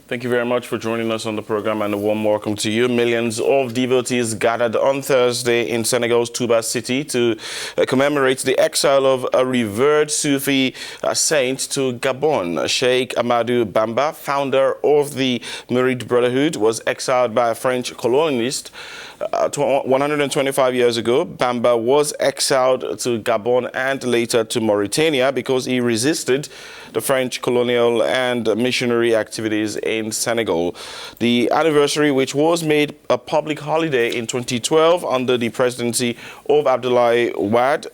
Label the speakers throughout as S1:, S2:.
S1: Thank you very much for joining us on the program, and a warm welcome to you. Millions of devotees gathered on Thursday in Senegal's Touba city to commemorate the exile of a revered Sufi saint to Gabon. Sheikh Ahmadou Bamba, founder of the Mouride Brotherhood, was exiled by a French colonialist 125 years ago. Bamba was exiled to Gabon and later to Mauritania because he resisted the French colonial and missionary activities in Senegal. The anniversary, which was made a public holiday in 2012 under the presidency of Abdoulaye Wade,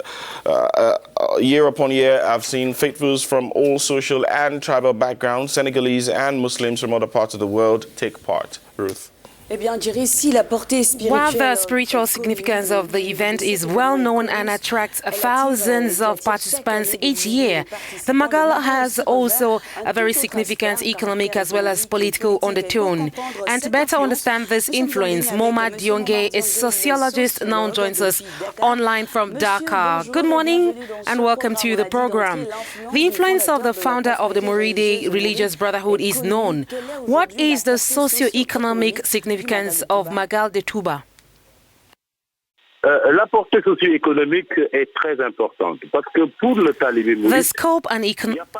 S1: year upon year, I've seen faithfuls from all social and tribal backgrounds, Senegalese and Muslims from other parts of the world, take part. Ruth.
S2: While the spiritual significance of the event is well known and attracts thousands of participants each year, the Magal has also a very significant economic as well as political undertone. And to better understand this influence, Mouride Brotherhood, a sociologist, now joins us online from Dakar. Good morning and welcome to the program. The influence of the founder of the Mouride Religious Brotherhood is known. What is the socio-economic significance of Magal Touba?
S3: La portée socio-économique est très importante parce que pour le talibé Mouride,
S2: the scope and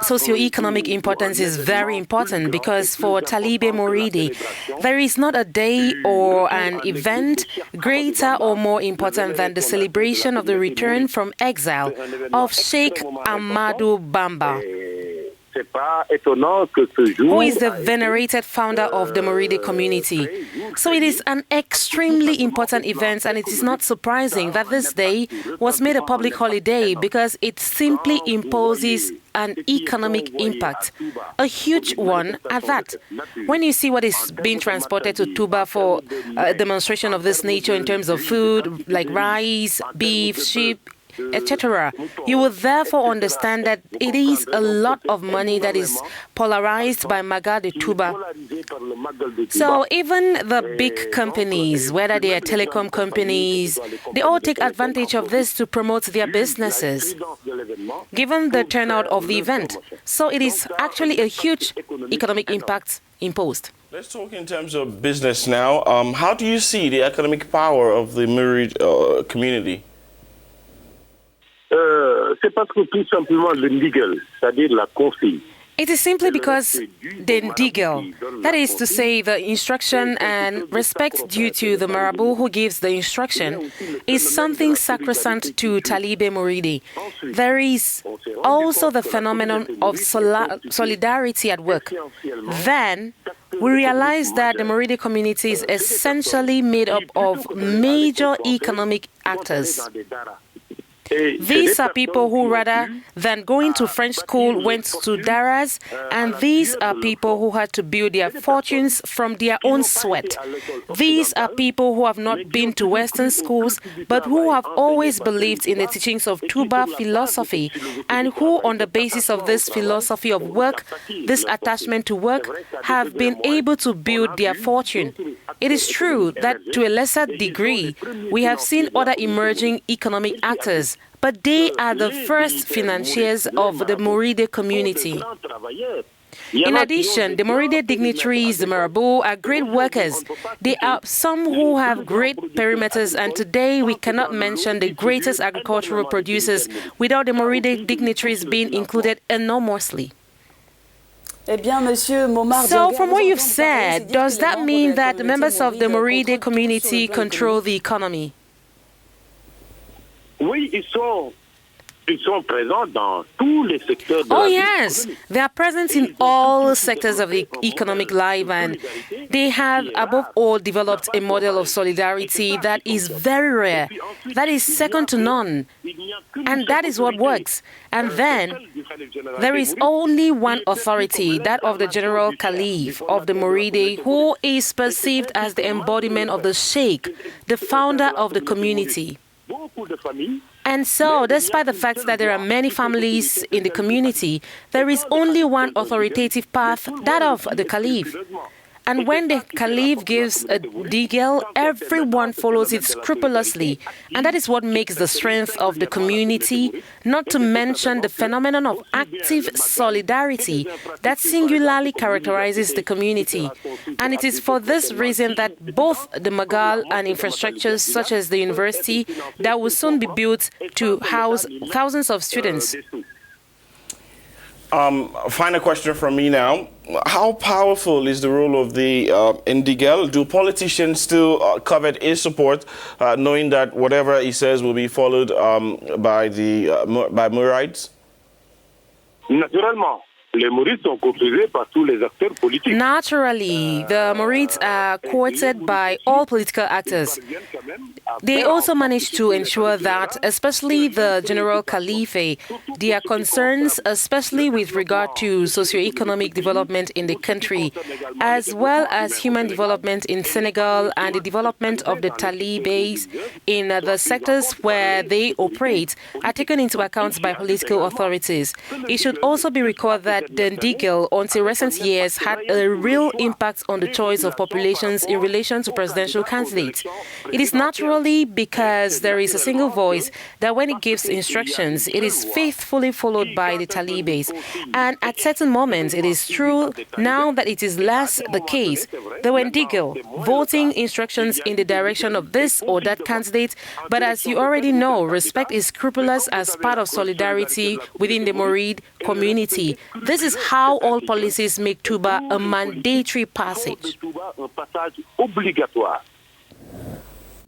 S2: socio-economic importance is very important because for Talibé Mouride, there is not a day or an event greater or more important than the celebration of the return from exile of Sheikh Ahmadou Bamba, who is the venerated founder of the Mouride community. So it is an extremely important event, and it is not surprising that this day was made a public holiday because it simply imposes an economic impact, a huge one at that. When you see what is being transported to Touba for a demonstration of this nature in terms of food, like rice, beef, sheep, etc., you will therefore understand that it is a lot of money that is polarized by Magal Touba. So even the big companies, whether they are telecom companies, they all take advantage of this to promote their businesses, given the turnout of the event. So it is actually a huge economic impact imposed.
S1: Let's talk in terms of business now. How do you see the economic power of the Mouride community?
S3: C'est parce que tout simplement le ndigel, c'est-à-dire la consigne.
S2: It is simply because the ndigel, that is to say the instruction and respect due to the marabout who gives the instruction, is something sacrosanct to Talibé Mouride. There is also the phenomenon of solidarity at work. Then we realize that the Mouride community is essentially made up of major economic actors. These are people who, rather than going to French school, went to daras, and these are people who had to build their fortunes from their own sweat. These are people who have not been to Western schools, but who have always believed in the teachings of Touba philosophy, and who, on the basis of this philosophy of work, this attachment to work, have been able to build their fortune. It is true that to a lesser degree, we have seen other emerging economic actors, but they are the first financiers of the Mouride community. In addition, the Mouride dignitaries, the marabout, are great workers. There are some who have great perimeters, and today we cannot mention the greatest agricultural producers without the Mouride dignitaries being included enormously. So, from what you've said, does that mean that the members of the Mouride community control the economy? Oh yes, they are present in all sectors of the economic life, and they have above all developed a model of solidarity that is very rare, that is second to none, and that is what works. And then there is only one authority, that of the General Caliph of the Mouride, who is perceived as the embodiment of the Sheikh, the founder of the community. And so, despite the fact that there are many families in the community, there is only one authoritative path, that of the Caliph. And when the Caliph gives a degal, everyone follows it scrupulously. And that is what makes the strength of the community, not to mention the phenomenon of active solidarity that singularly characterizes the community. And it is for this reason that both the Magal and infrastructures such as the university that will soon be built to house thousands of students.
S1: Final question from me now. How powerful is the role of the Indigel? Do politicians still covet his support, knowing that whatever he says will be followed by Mourides?
S3: Naturellement. Les Mourides sont courtisés par tous les acteurs politiques.
S2: Naturally, the Mourides are courted by all political actors. They also manage to ensure that, especially the General Khalifa, their concerns, especially with regard to socio-economic development in the country, as well as human development in Senegal and the development of the Talibés in the sectors where they operate, are taken into account by political authorities. It should also be recalled that the Ndigel, until recent years, had a real impact on the choice of populations in relation to presidential candidates. It is naturally because there is a single voice that when it gives instructions, it is faithfully followed by the Talibés. And at certain moments, it is true now that it is less the case. The Ndigel voting instructions in the direction of this or that candidate, but as you already know, respect is scrupulous as part of solidarity within the Mouride community. This is how all policies make Touba a mandatory passage.